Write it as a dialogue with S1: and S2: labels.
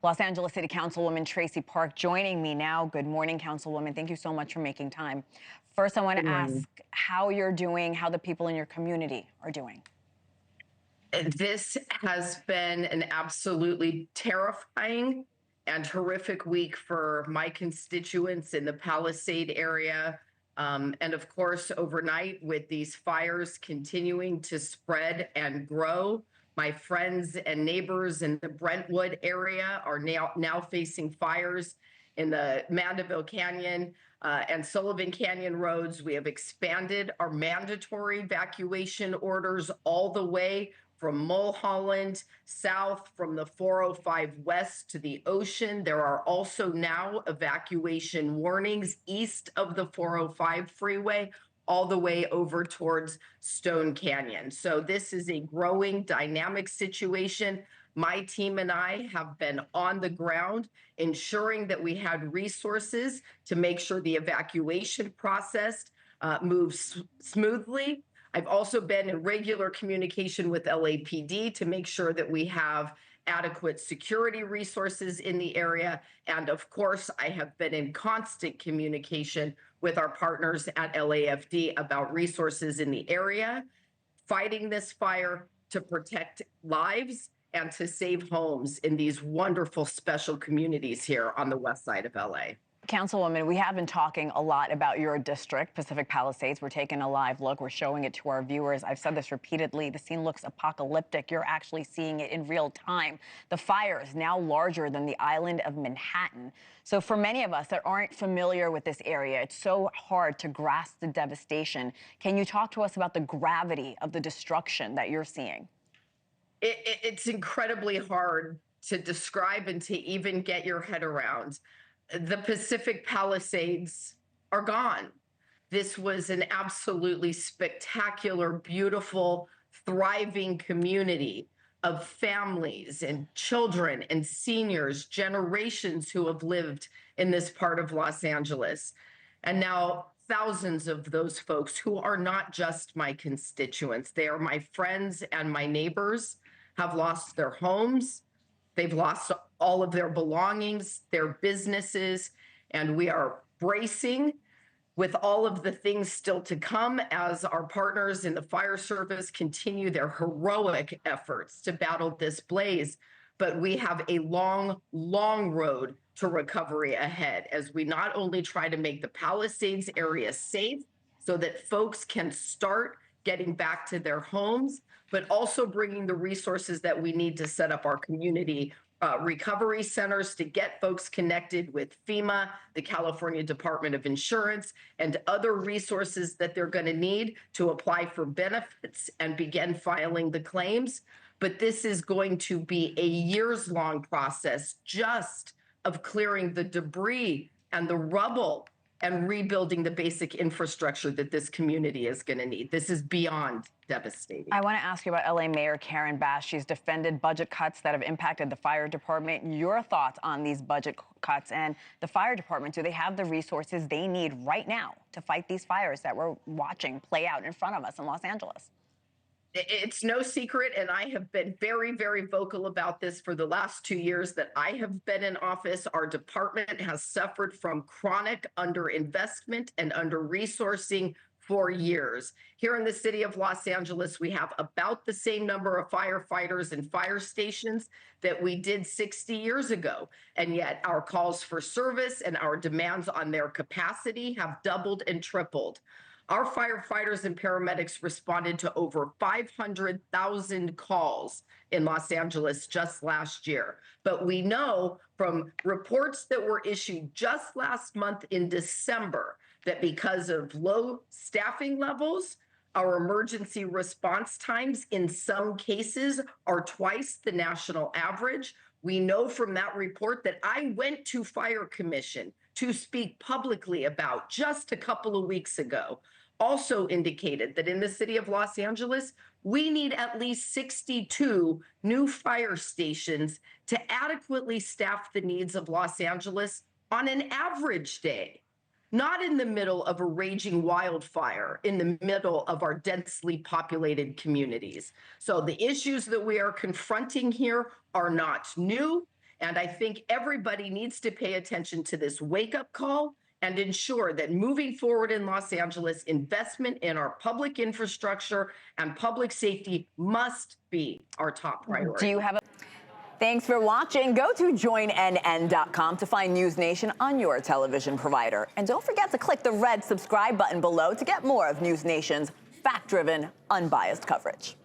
S1: Los Angeles City Councilwoman Traci Park joining me now. Good morning, Councilwoman. Thank you so much for making time. First, I want
S2: Good
S1: to
S2: morning.
S1: ask how you're doing, how the people in your community are doing.
S2: This has been an absolutely terrifying and horrific week for my constituents in the Palisade area. And of course, overnight, with these fires continuing to spread and grow, my friends and neighbors in the Brentwood area are now facing fires in the Mandeville Canyon and Sullivan Canyon roads. We have expanded our mandatory evacuation orders all the way from Mulholland south, from the 405 west to the ocean. There are also now evacuation warnings east of the 405 freeway, all the way over towards Stone Canyon. So this is a growing dynamic situation. My team and I have been on the ground ensuring that we had resources to make sure the evacuation process moves smoothly. I've also been in regular communication with LAPD to make sure that we have adequate security resources in the area. And of course, I have been in constant communication with our partners at LAFD about resources in the area, fighting this fire to protect lives and to save homes in these wonderful special communities here on the west side of LA.
S1: Councilwoman, we have been talking a lot about your district, Pacific Palisades. We're taking a live look. We're showing it to our viewers. I've said this repeatedly. The scene looks apocalyptic. You're actually seeing it in real time. The fire is now larger than the island of Manhattan. So for many of us that aren't familiar with this area, it's so hard to grasp the devastation. Can you talk to us about the gravity of the destruction that you're seeing?
S2: It's incredibly hard to describe and to even get your head around. The Pacific Palisades are gone. This was an absolutely spectacular, beautiful, thriving community of families and children and seniors, generations who have lived in this part of Los Angeles. And now thousands of those folks who are not just my constituents, they are my friends and my neighbors, have lost their homes. They've lost all of their belongings, their businesses, and we are bracing with all of the things still to come as our partners in the fire service continue their heroic efforts to battle this blaze. But we have a long, long road to recovery ahead as we not only try to make the Palisades area safe so that folks can start getting back to their homes, but also bringing the resources that we need to set up our community recovery centers to get folks connected with FEMA, the California Department of Insurance, and other resources that they're going to need to apply for benefits and begin filing the claims. But this is going to be a years-long process just of clearing the debris and the rubble and rebuilding the basic infrastructure that this community is going to need. This is beyond devastating.
S1: I want to ask you about LA Mayor Karen Bass. She's defended budget cuts that have impacted the fire department. Your thoughts on these budget cuts and the fire department? Do they have the resources they need right now to fight these fires that we're watching play out in front of us in Los Angeles?
S2: It's no secret, and I have been very, very vocal about this for the last 2 years that I have been in office. Our department has suffered from chronic underinvestment and under-resourcing for years. Here in the city of Los Angeles, we have about the same number of firefighters and fire stations that we did 60 years ago. And yet our calls for service and our demands on their capacity have doubled and tripled. Our firefighters and paramedics responded to over 500,000 calls in Los Angeles just last year. But we know from reports that were issued just last month in December that because of low staffing levels, our emergency response times in some cases are twice the national average. We know from that report that I went to Fire Commission to speak publicly about just a couple of weeks ago, also indicated that in the city of Los Angeles, we need at least 62 new fire stations to adequately staff the needs of Los Angeles on an average day, not in the middle of a raging wildfire, in the middle of our densely populated communities. So the issues that we are confronting here are not new. And I think everybody needs to pay attention to this wake-up call and ensure that moving forward in Los Angeles, investment in our public infrastructure and public safety must be our top priority.
S1: Do you have a... Thanks for watching. Go to joinnn.com to find NewsNation on your television provider. And don't forget to click the red subscribe button below to get more of NewsNation's fact-driven, unbiased coverage.